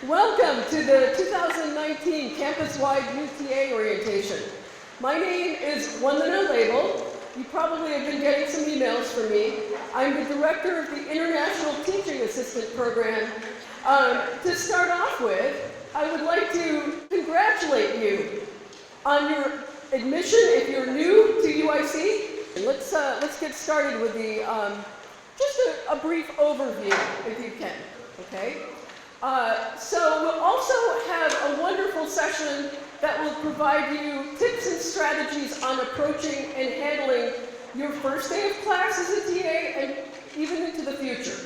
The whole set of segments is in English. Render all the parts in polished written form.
Welcome to the 2019 campus-wide UTA Orientation. My name is One the No Label. You probably have been getting some emails from me. I'm the director of the International Teaching Assistant Program. To start off with, I would like to congratulate you on your admission if you're new to UIC. And let's get started with the just a brief overview, if you can. Okay. So we'll also have a wonderful session that will provide you tips and strategies on approaching and handling your first day of class as a TA and even into the future.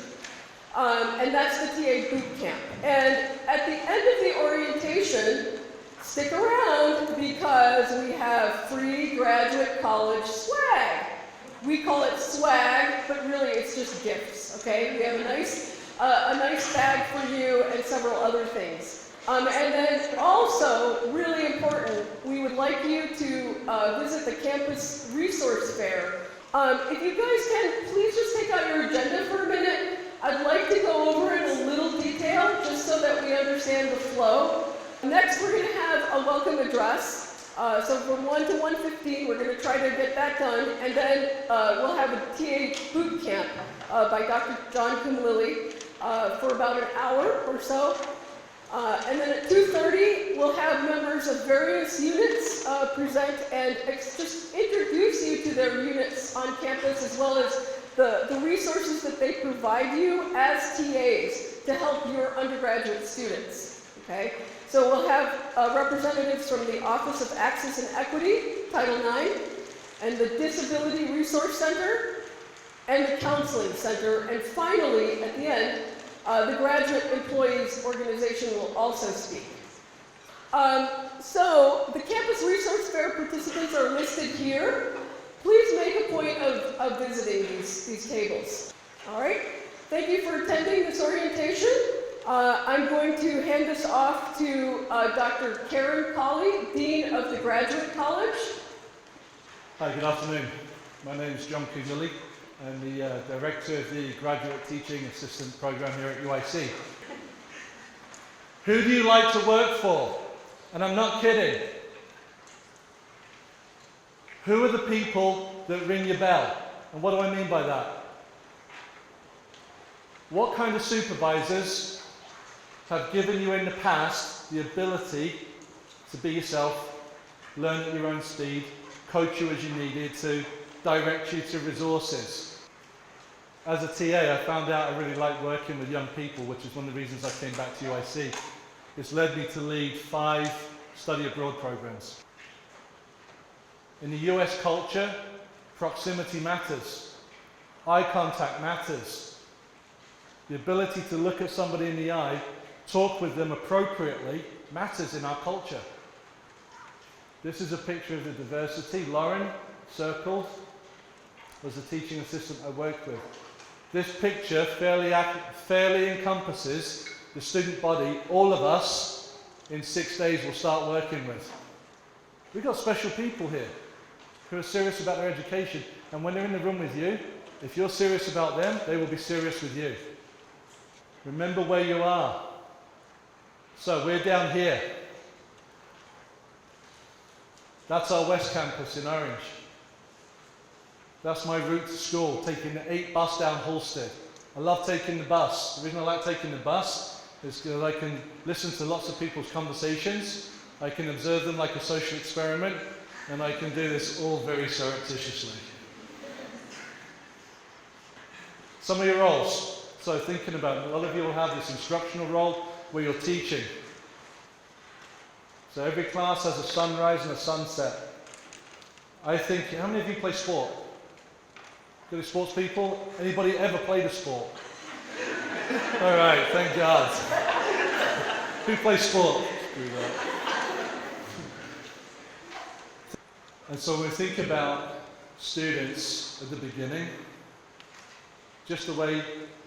And that's the TA boot camp. And at the end of the orientation, stick around because we have free graduate college swag. We call it swag, but really it's just gifts, okay? We have a nice bag for you and several other things. And then also, really important, we would like you to visit the campus resource fair. If you guys can, please just take out your agenda for a minute. I'd like to go over it in a little detail, just so that we understand the flow. Next, we're going to have a welcome address. So from 1 to 1:15, we're going to try to get that done. And then we'll have a TA boot camp by Dr. John Kumlili for about an hour or so. And then at 2:30, we'll have members of various units present and just introduce you to their units on campus, as well as the resources that they provide you as TAs to help your undergraduate students. Okay? So we'll have representatives from the Office of Access and Equity, Title IX, and the Disability Resource Center, and the Counseling Center. And finally, at the end, the Graduate Employees Organization will also speak. So the Campus Resource Fair participants are listed here. Please make a point of visiting these tables. All right? Thank you for attending this orientation. I'm going to hand this off to Dr. Karen Colley, Dean of the Graduate College. Hi, good afternoon. My name is John Kumlili. I'm the Director of the Graduate Teaching Assistant Program here at UIC. Who do you like to work for? And I'm not kidding. Who are the people that ring your bell? And what do I mean by that? What kind of supervisors have given you in the past the ability to be yourself, learn at your own speed, coach you as you needed to, direct you to resources? As a TA, I found out I really like working with young people, which is one of the reasons I came back to UIC. It's led me to lead 5 study abroad programs. In the US culture, proximity matters. Eye contact matters. The ability to look at somebody in the eye, talk with them appropriately, matters in our culture. This is a picture of the diversity. Lauren, circled, was the teaching assistant I worked with. This picture fairly encompasses the student body all of us in 6 days will start working with. We've got special people here who are serious about their education, and when they're in the room with you, if you're serious about them, they will be serious with you. Remember where you are. So we're down here. That's our West Campus in Orange. That's my route to school, taking the 8 bus down Halstead. I love taking the bus. The reason I like taking the bus is because I can listen to lots of people's conversations, I can observe them like a social experiment, and I can do this all very surreptitiously. Some of your roles. So thinking about it, a lot of you will have this instructional role where you're teaching. So every class has a sunrise and a sunset. I think, how many of you play sport? Good sports people? Anybody ever played a sport? All right, thank God. Who plays sport? And so when we think about students at the beginning, just the way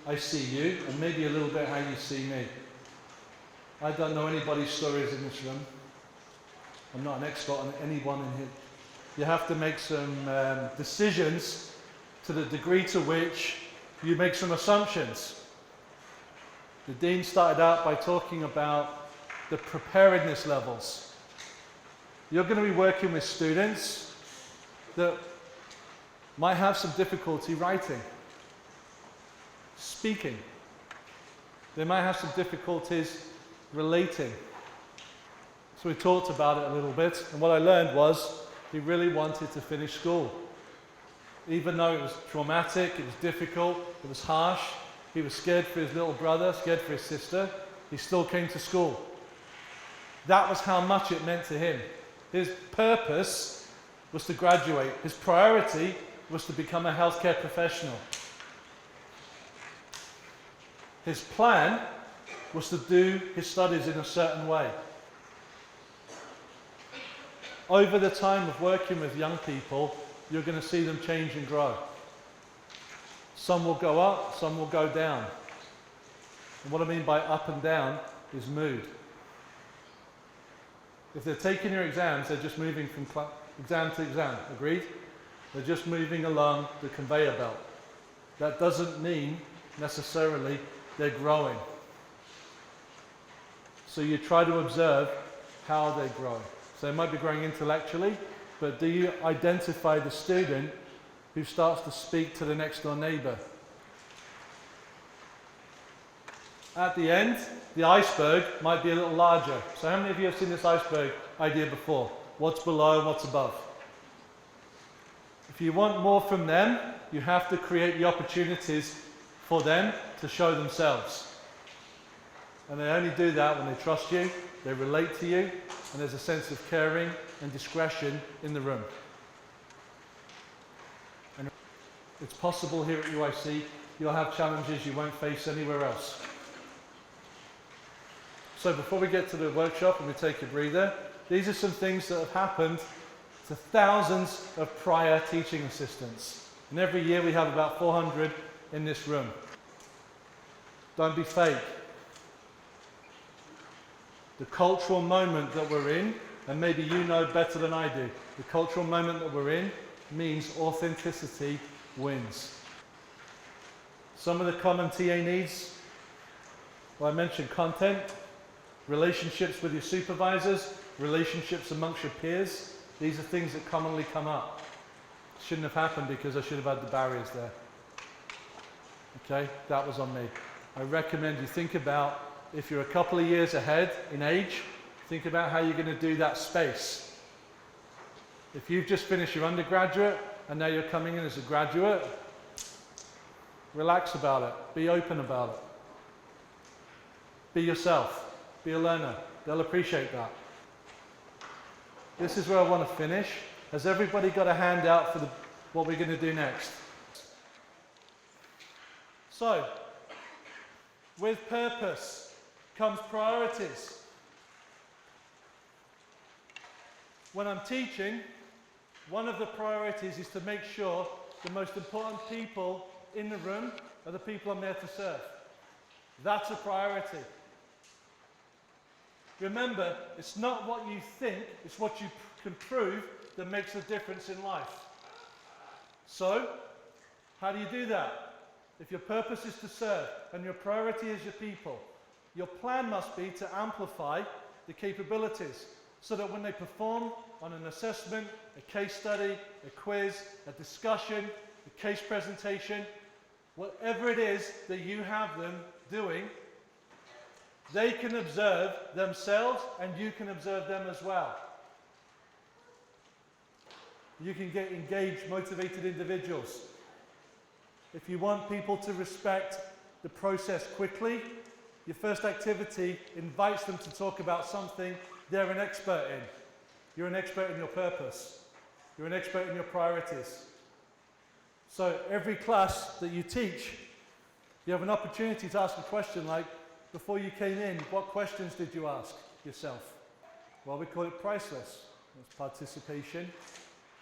I see you, and maybe a little bit how you see me. I don't know anybody's stories in this room. I'm not an expert on anyone in here. You have to make some decisions to the degree to which you make some assumptions. The Dean started out by talking about the preparedness levels. You're going to be working with students that might have some difficulty writing, speaking. They might have some difficulties relating. So we talked about it a little bit, and what I learned was he really wanted to finish school. Even though it was traumatic, it was difficult, it was harsh, he was scared for his little brother, scared for his sister, he still came to school. That was how much it meant to him. His purpose was to graduate. His priority was to become a healthcare professional. His plan was to do his studies in a certain way. Over the time of working with young people, you're going to see them change and grow. Some will go up, some will go down. And what I mean by up and down is mood. If they're taking your exams, they're just moving from exam to exam, agreed? They're just moving along the conveyor belt. That doesn't mean necessarily they're growing. So you try to observe how they grow. So they might be growing intellectually, but do you identify the student who starts to speak to the next door neighbor? At the end, the iceberg might be a little larger. So how many of you have seen this iceberg idea before? What's below and what's above? If you want more from them, you have to create the opportunities for them to show themselves. And they only do that when they trust you, they relate to you, and there's a sense of caring and discretion in the room. And it's possible here at UIC, you'll have challenges you won't face anywhere else. So before we get to the workshop and we take a breather, these are some things that have happened to thousands of prior teaching assistants. And every year we have about 400 in this room. Don't be fake. The cultural moment that we're in, and maybe you know better than I do, the cultural moment that we're in means authenticity wins. Some of the common TA needs, well, I mentioned content, relationships with your supervisors, relationships amongst your peers. These are things that commonly come up. Shouldn't have happened because I should have had the barriers there. Okay, that was on me. I recommend you think about, if you're a couple of years ahead in age, think about how you're going to do that space. If you've just finished your undergraduate and now you're coming in as a graduate, relax about it. Be open about it. Be yourself. Be a learner. They'll appreciate that. This is where I want to finish. Has everybody got a handout for what we're going to do next? So, with purpose comes priorities. When I'm teaching, one of the priorities is to make sure the most important people in the room are the people I'm there to serve. That's a priority. Remember, it's not what you think, it's what you can prove that makes a difference in life. So, how do you do that? If your purpose is to serve and your priority is your people, your plan must be to amplify the capabilities so that when they perform on an assessment, a case study, a quiz, a discussion, a case presentation, whatever it is that you have them doing, they can observe themselves and you can observe them as well. You can get engaged, motivated individuals. If you want people to respect the process quickly, your first activity invites them to talk about something they're an expert in. You're an expert in your purpose. You're an expert in your priorities. So every class that you teach, you have an opportunity to ask a question like, before you came in, what questions did you ask yourself? Well, we call it priceless. It's participation,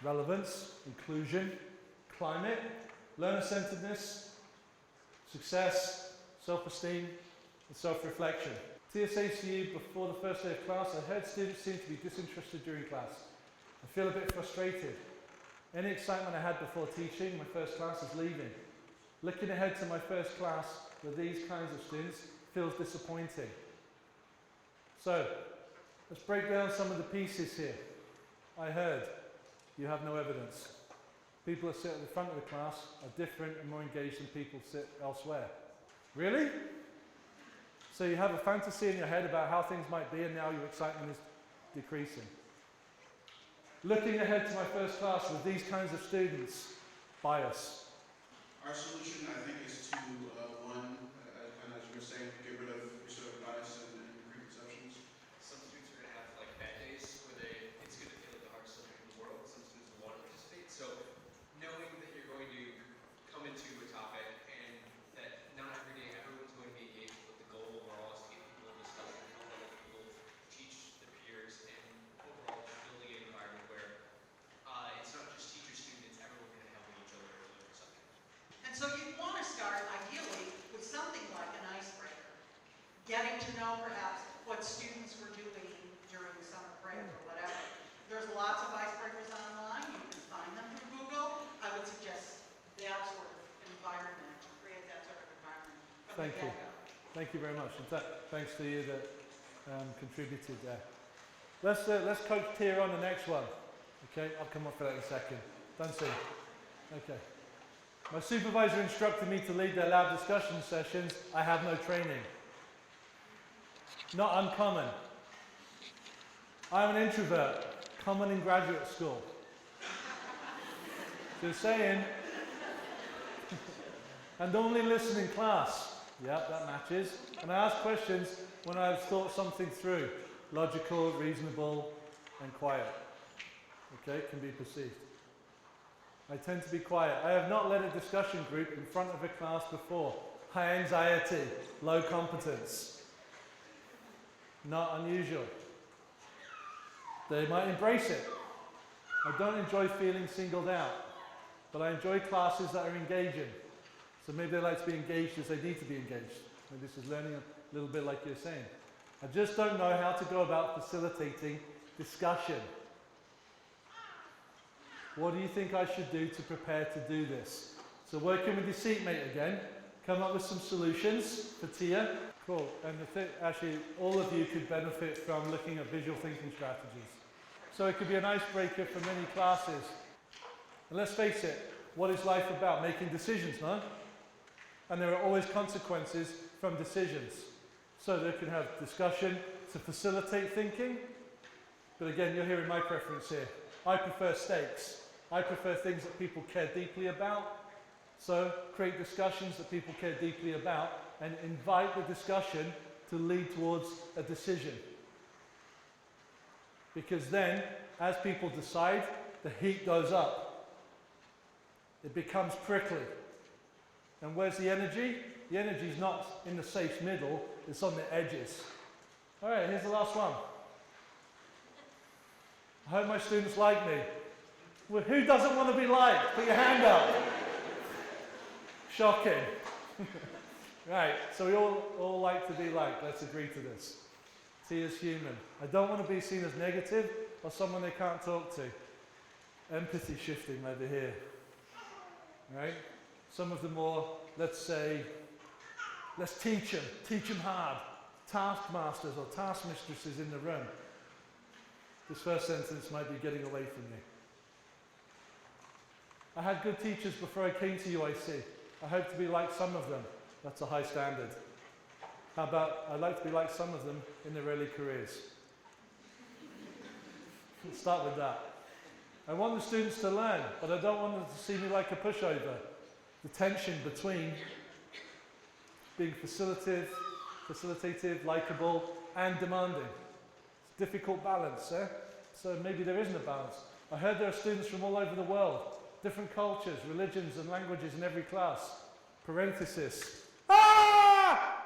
relevance, inclusion, climate, learner-centeredness, success, self-esteem, and self-reflection. TSA to you before the first day of class, I heard students seem to be disinterested during class. I feel a bit frustrated. Any excitement I had before teaching, my first class is leaving. Looking ahead to my first class with these kinds of students feels disappointing. So, let's break down some of the pieces here. I heard you have no evidence. People that sit at the front of the class are different and more engaged than people sit elsewhere. Really? So you have a fantasy in your head about how things might be, and now your excitement is decreasing. Looking ahead to my first class with these kinds of students, bias. Our solution, I think, is to, and as you were saying, get rid of your sort of bias and preconceptions. Some students are going to have like bad days where it's going to feel like the hardest subject in the world. Some students will want to participate. So knowing that you're going to come into a topic and that not every day everyone's going to be engaged, but the goal overall is to get people in discussion, help other people teach their peers, and overall just building an environment where it's not just teacher students, everyone can help each other learn something. And so you'd want to start, ideally, with something like an icebreaker. Getting to know, perhaps, what students were doing during the summer break or whatever. There's lots of icebreakers online. You can find them through Google. I would suggest that sort of environment, to create that sort of environment from Thank the you. get-go. Thank you very much. And thanks to you that contributed there. Let's coach Tia on the next one. Okay, I'll come up for that in a second. Done soon. Okay. My supervisor instructed me to lead their lab discussion sessions. I have no training. Not uncommon. I'm an introvert, common in graduate school. Just saying. And only listen in class. Yep, that matches. And I ask questions when I've thought something through. Logical, reasonable, and quiet. Okay, can be perceived. I tend to be quiet. I have not led a discussion group in front of a class before. High anxiety, low competence. Not unusual. They might embrace it. I don't enjoy feeling singled out, but I enjoy classes that are engaging. So maybe they like to be engaged as they need to be engaged. Maybe this is learning a little bit like you're saying. I just don't know how to go about facilitating discussion. What do you think I should do to prepare to do this? So working with your seatmate again, come up with some solutions for Tia. Cool. And actually, all of you could benefit from looking at visual thinking strategies. So it could be an icebreaker for many classes. And let's face it, what is life about? Making decisions, no? And there are always consequences from decisions. So they can have discussion to facilitate thinking. But again, you're hearing my preference here. I prefer stakes. I prefer things that people care deeply about. So create discussions that people care deeply about and invite the discussion to lead towards a decision. Because then, as people decide, the heat goes up. It becomes prickly. And where's the energy? The energy is not in the safe middle, it's on the edges. All right, here's the last one. I hope my students like me. Well, who doesn't want to be liked? Put your hand up. Shocking. Right, so we all like to be liked. Let's agree to this. Tia's human. I don't want to be seen as negative or someone they can't talk to. Empathy shifting over here. Right? Some of the more, let's say, let's teach them hard. Taskmasters or taskmistresses in the room. This first sentence might be getting away from you. I had good teachers before I came to UIC. I hope to be like some of them. That's a high standard. How about, I'd like to be like some of them in their early careers. Let's start with that. I want the students to learn, but I don't want them to see me like a pushover. The tension between being facilitative, likeable, and demanding. It's a difficult balance, eh? So maybe there isn't a balance. I heard there are students from all over the world, different cultures, religions, and languages in every class. Parenthesis. Ah!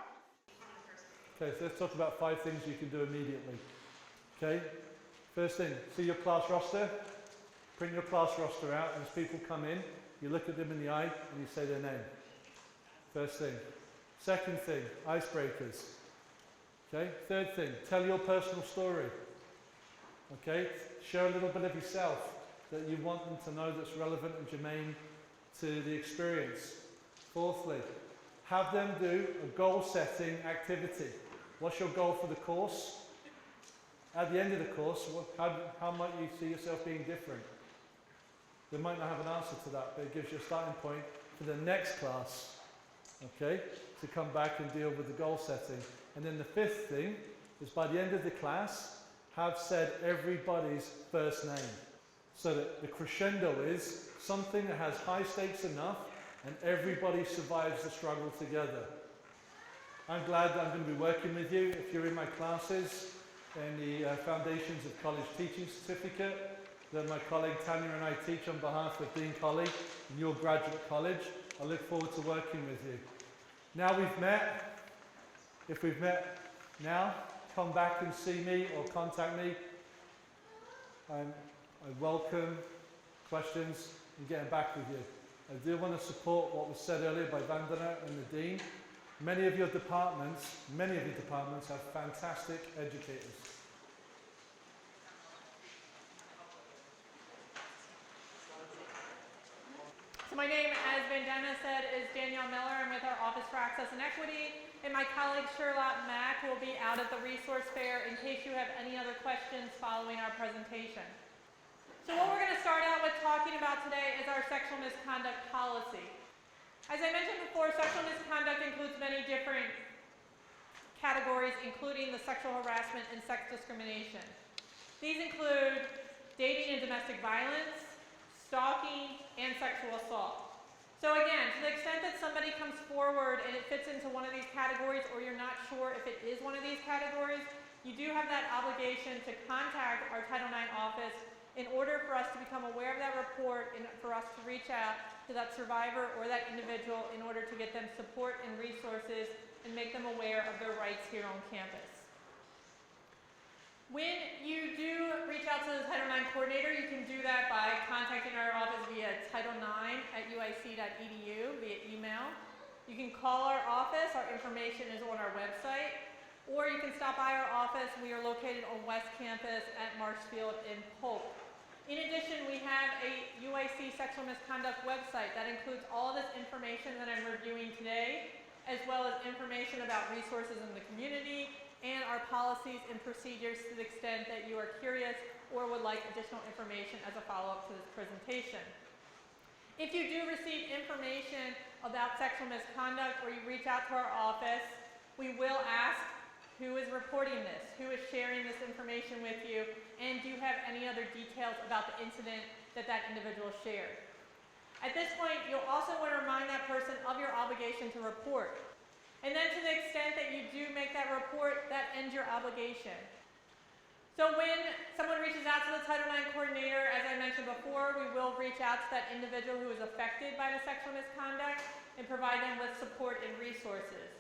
Okay, so let's talk about 5 things you can do immediately. Okay? First thing, see your class roster? Print your class roster out, and as people come in, you look at them in the eye and you say their name. First thing. Second thing, icebreakers. Okay? Third thing, tell your personal story. Okay? Share a little bit of yourself that you want them to know that's relevant and germane to the experience. Fourthly, have them do a goal-setting activity. What's your goal for the course? At the end of the course, how might you see yourself being different? They might not have an answer to that, but it gives you a starting point for the next class, okay, to come back and deal with the goal setting. And then the fifth thing is by the end of the class, have said everybody's first name, so that the crescendo is something that has high stakes enough and everybody survives the struggle together. I'm glad that I'm going to be working with you. If you're in my classes in the Foundations of College Teaching Certificate that my colleague Tanya and I teach on behalf of Dean Colley in your graduate college, I look forward to working with you. Now we've met, if we've met now, come back and see me or contact me. I welcome questions and getting back with you. I do want to support what was said earlier by Vandana and the Dean. Many of your departments have fantastic educators. So my name, as Vandana said, is Danielle Miller. I'm with our Office for Access and Equity, and my colleague Sherlock Mack will be out at the resource fair in case you have any other questions following our presentation. So what we're going to start out with talking about today is our sexual misconduct policy. As I mentioned before, sexual misconduct includes many different categories, including the sexual harassment and sex discrimination. These include dating and domestic violence, stalking, and sexual assault. So again, to the extent that somebody comes forward and it fits into one of these categories, or you're not sure if it is one of these categories, you do have that obligation to contact our Title IX office in order for us to become aware of that report and for us to reach out to that survivor or that individual in order to get them support and resources and make them aware of their rights here on campus. When you do reach out to the Title IX coordinator, you can do that by contacting our office via title9@uic.edu via email. You can call our office. Our information is on our website. Or you can stop by our office. We are located on West Campus at Marshfield in Polk. In addition, we have a UIC sexual misconduct website that includes all this information that I'm reviewing today, as well as information about resources in the community and our policies and procedures to the extent that you are curious or would like additional information as a follow-up to this presentation. If you do receive information about sexual misconduct or you reach out to our office, we will ask who is reporting this, who is sharing this information with you, and do you have any other details about the incident that that individual shared. At this point, you'll also want to remind that person of your obligation to report. And then to the extent that you do make that report, that ends your obligation. So when someone reaches out to the Title IX coordinator, as I mentioned before, we will reach out to that individual who is affected by the sexual misconduct and provide them with support and resources.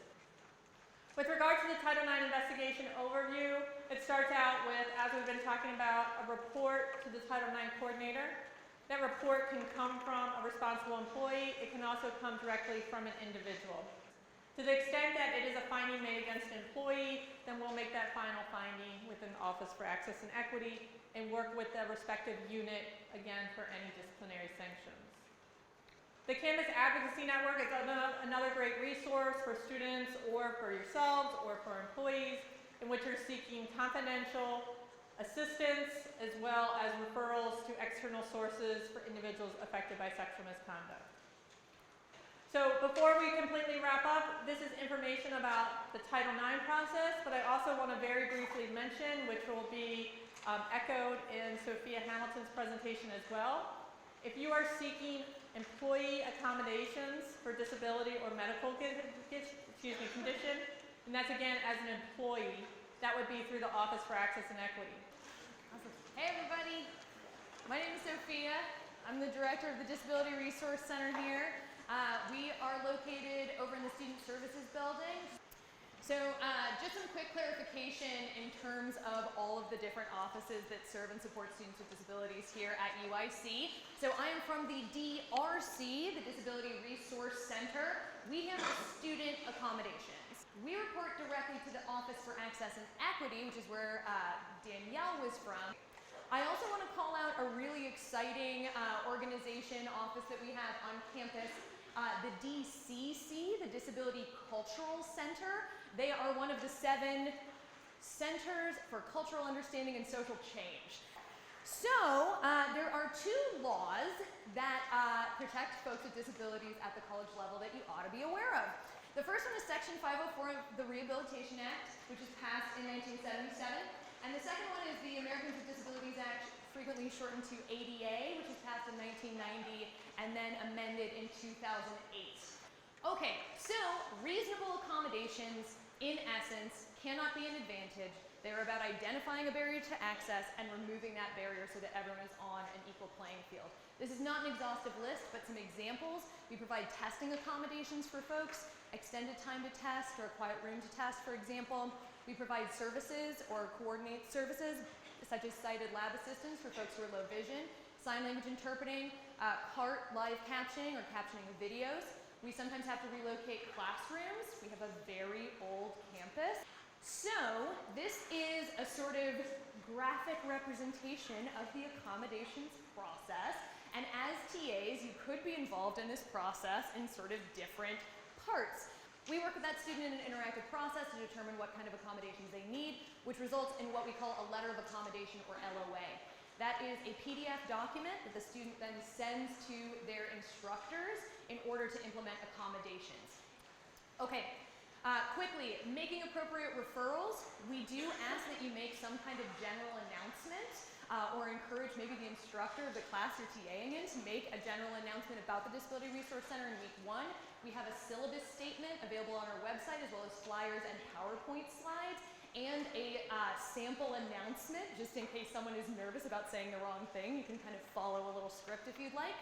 With regard to the Title IX investigation overview, it starts out with, as we've been talking about, a report to the Title IX coordinator. That report can come from a responsible employee. It can also come directly from an individual. To the extent that it is a finding made against an employee, then we'll make that final finding within the Office for Access and Equity and work with the respective unit, again, for any disciplinary sanctions. The Campus Advocacy Network is another great resource for students or for yourselves or for employees in which you're seeking confidential assistance as well as referrals to external sources for individuals affected by sexual misconduct. So before we completely wrap up, this is information about the Title IX process, but I also want to very briefly mention, which will be echoed in Sophia Hamilton's presentation as well. If you are seeking employee accommodations for disability or medical condition, and that's again as an employee, that would be through the Office for Access and Equity. Awesome. Hey everybody, my name is Sophia. I'm the director of the Disability Resource Center here. We are located over in the Student Services Building. So just some quick clarification in terms of all of the different offices that serve and support students with disabilities here at UIC. So I am from the DRC, the Disability Resource Center. We handle student accommodations. We report directly to the Office for Access and Equity, which is where Danielle was from. I also want to call out a really exciting organization office that we have on campus. The DCC, the Disability Cultural Center, they are one of the 7 centers for cultural understanding and social change. So there are 2 laws that protect folks with disabilities at the college level that you ought to be aware of. The first one is Section 504 of the Rehabilitation Act, which was passed in 1977. And the second one is the Americans with Disabilities Act, frequently shortened to ADA, which was passed in 1990 and then amended in 2008. Okay, so reasonable accommodations, in essence, cannot be an advantage. They're about identifying a barrier to access and removing that barrier so that everyone is on an equal playing field. This is not an exhaustive list, but some examples. We provide testing accommodations for folks, extended time to test or a quiet room to test, for example. We provide services or coordinate services such as sighted lab assistance for folks who are low vision, sign language interpreting, CART live captioning or captioning of videos. We sometimes have to relocate classrooms. We have a very old campus. So this is a sort of graphic representation of the accommodations process. And as TAs, you could be involved in this process in sort of different parts. We work with that student in an interactive process to determine what kind of accommodations they need, which results in what we call a letter of accommodation or LOA. That is a PDF document that the student then sends to their instructors in order to implement accommodations. Okay, quickly, making appropriate referrals. We do ask that you make some kind of general announcement or encourage maybe the instructor of the class you're TAing in to make a general announcement about the Disability Resource Center in week 1. We have a syllabus statement available on our website as well as flyers and PowerPoint slides and a sample announcement just in case someone is nervous about saying the wrong thing. You can kind of follow a little script if you'd like.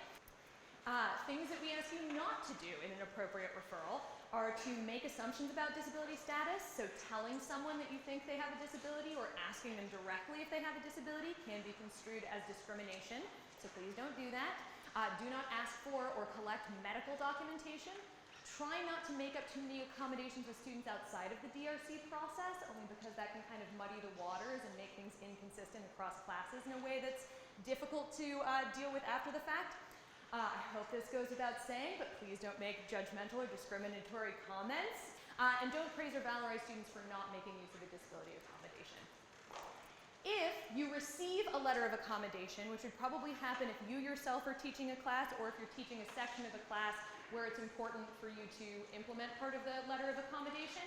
Things that we ask you not to do in an appropriate referral are to make assumptions about disability status. So telling someone that you think they have a disability or asking them directly if they have a disability can be construed as discrimination. So please don't do that. Do not ask for or collect medical documentation. Try not to make up too many accommodations with students outside of the DRC process, only because that can kind of muddy the waters and make things inconsistent across classes in a way that's difficult to deal with after the fact. I hope this goes without saying, but please don't make judgmental or discriminatory comments. And don't praise or valorize students for not making use of a disability accommodation. If you receive a letter of accommodation, which would probably happen if you yourself are teaching a class or if you're teaching a section of a class where it's important for you to implement part of the letter of accommodation,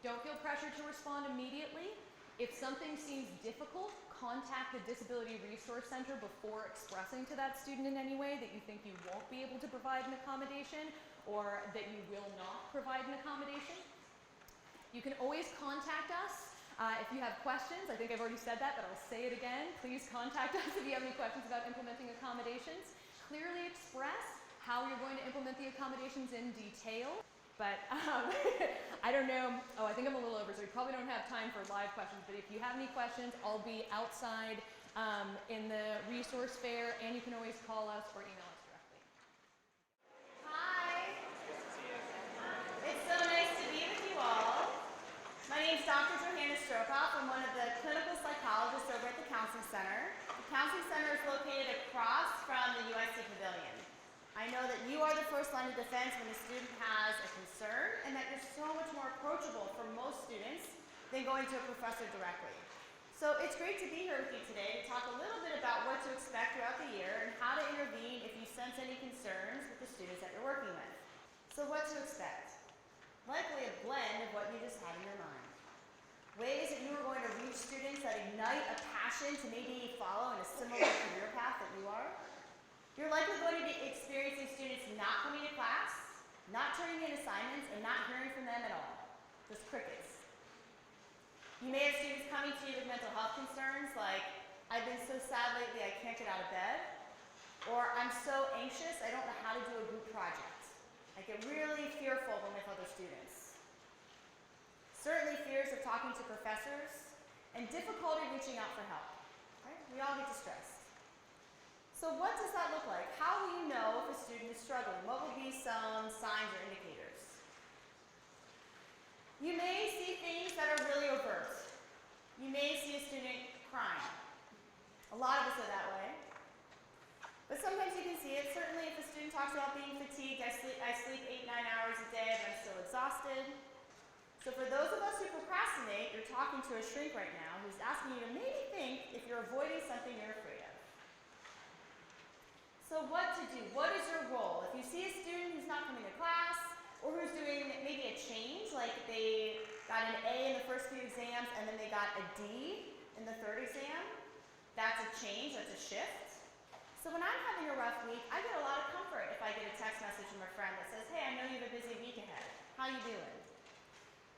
don't feel pressured to respond immediately. If something seems difficult, contact the Disability Resource Center before expressing to that student in any way that you think you won't be able to provide an accommodation or that you will not provide an accommodation. You can always contact us if you have questions. I think I've already said that, but I'll say it again. Please contact us if you have any questions about implementing accommodations. Clearly express how you're going to implement the accommodations in detail. But I don't know. Oh, I think I'm a little over, so we probably don't have time for live questions. But if you have any questions, I'll be outside in the resource fair, and you can always call us or email us directly. Hi. It's so nice to be with you all. My name is Dr. Johanna Strokoff. I'm one of the clinical psychologists over at the Counseling Center. The Counseling Center is located across from the UIC Pavilion. I know that you are the first line of defense when a student has a concern, and that you're so much more approachable for most students than going to a professor directly. So it's great to be here with you today to talk a little bit about what to expect throughout the year and how to intervene if you sense any concerns with the students that you're working with. So what to expect? Likely a blend of what you just had in your mind. Ways that you are going to reach students that ignite a passion to maybe follow in a similar career path that you are. You're likely going to be experiencing students not coming to class, not turning in assignments, and not hearing from them at all. Just crickets. You may have students coming to you with mental health concerns like, I've been so sad lately I can't get out of bed, or I'm so anxious I don't know how to do a group project. I get really fearful when with other students. Certainly fears of talking to professors, and difficulty reaching out for help. Right? We all get distressed. So what does that look like? How will you know if a student is struggling? What will be some signs or indicators? You may see things that are really overt. You may see a student crying. A lot of us are that way. But sometimes you can see it. Certainly if a student talks about being fatigued, I sleep talking to a shrink right now who's asking you to maybe think if you're avoiding something you're afraid of. So what to do? What is your role? If you see a student who's not coming to class, or who's doing maybe a change, like they got an A in the first few exams and then they got a D in the third exam, that's a change, that's a shift. So when I'm having a rough week, I get a lot of comfort if I get a text message from a friend that says, hey, I know you have a busy week ahead. How you doing?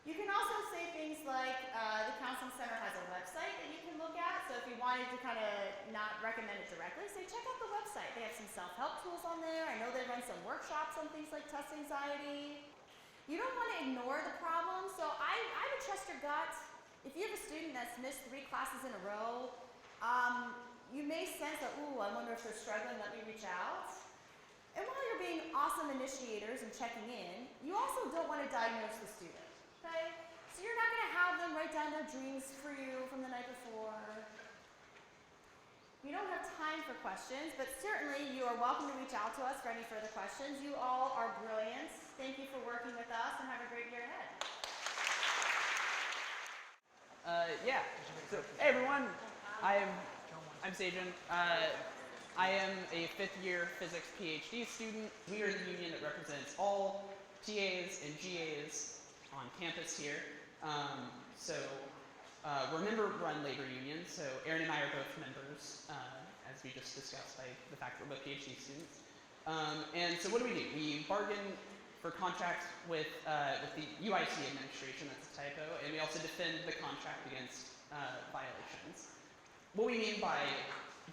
You can also say things like, the Counseling Center has a website that you can look at. So if you wanted to kind of not recommend it directly, say check out the website. They have some self-help tools on there. I know they run some workshops on things like test anxiety. You don't want to ignore the problem. So I would trust your gut. If you have a student that's missed 3 classes in a row, you may sense that, ooh, I wonder if they're struggling, let me reach out. And while you're being awesome initiators and checking in, you also don't want to diagnose the student, okay? So you're not going to have them write down their dreams for you from the night before. You don't have time for questions, but certainly you are welcome to reach out to us for any further questions. You all are brilliant. Thank you for working with us and have a great year ahead. Yeah. So, hey everyone, I'm Sajan. I am a 5th year physics PhD student. We are the union that represents all TAs and GAs on campus here. We're a member-run labor union, so Erin and I are both members, as we just discussed by the fact that we're both PhD students. And so what do? We bargain for contracts with the UIC administration, that's a typo, and we also defend the contract against violations. What we mean by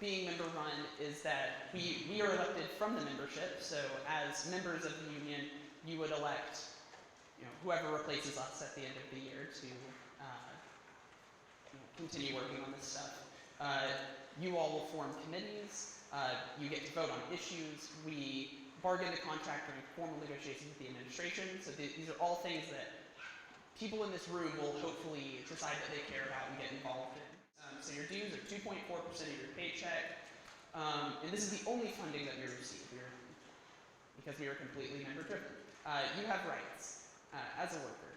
being member-run is that we are elected from the membership, so as members of the union, you would elect whoever replaces us at the end of the year to continue working on this stuff. You all will form committees, you get to vote on issues, we bargain the contract during formal negotiations with the administration, so these are all things that people in this room will hopefully decide that they care about and get involved in. So your dues are 2.4% of your paycheck, and this is the only funding that we receive because we are completely member-driven. You have rights as a worker,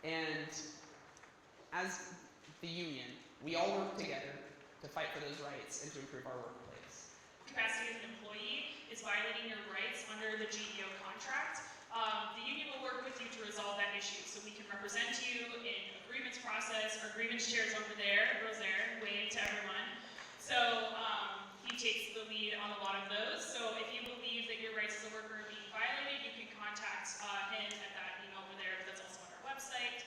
and as the union, we all work together to fight for those rights and to improve our workplace. Capacity as an employee is violating your rights under the GEO contract. The union will work with you to resolve that issue, so we can represent you in a grievance process. Our grievance chair's over there, Rosaire, wave to everyone. So he takes the lead on a lot of those. So if you believe that your rights as a worker are being violated, you can contact him at that email over there. That's also on our website.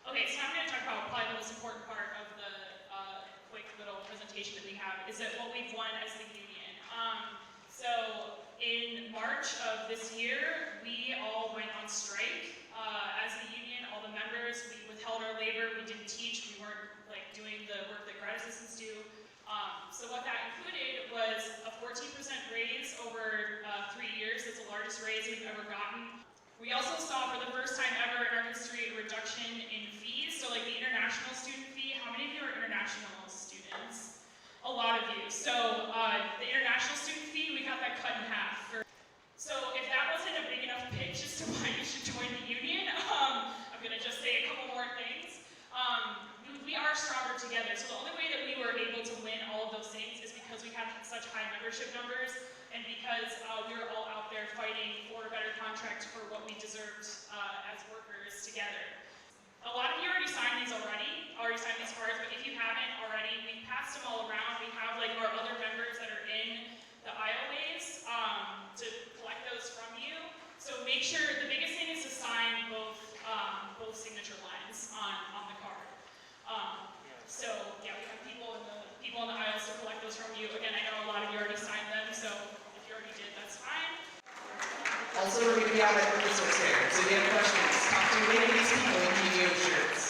Okay, so I'm going to talk about probably the most important part of the quick little presentation that we have, is that what we've won as the union. So in March of this year, we all went on strike as the union, all the members. We withheld our labor, we didn't teach, we weren't doing the work that grad assistants do. So what that included was a 14% raise over 3 years. That's the largest raise we've ever gotten. We also saw for the first time ever in our history a reduction in fees. So like the international student fee, how many of you are international students? A lot of you. So the international student fee, we got that cut in half. So if that wasn't a big enough pitch as to why you should join the union, I'm going to just say a couple more things. We are stronger together. So the only way that we were able to win all of those things is because we had such high membership numbers and because we were all out there fighting for a better contract for what we deserved as workers together. A lot of you already signed these signed these cards, but if you haven't already, we passed them all around. We have our other members that are in the aisleways to collect those from you. So make sure, the biggest thing is to sign both signature lines on the card. So yeah, we have people in the aisles to collect those from you. Again, I know a lot of you already signed them, so if you already did, that's fine. Also, we're going to be out at the resource fair, so if you have questions, talk to any of these people in UGO shirts.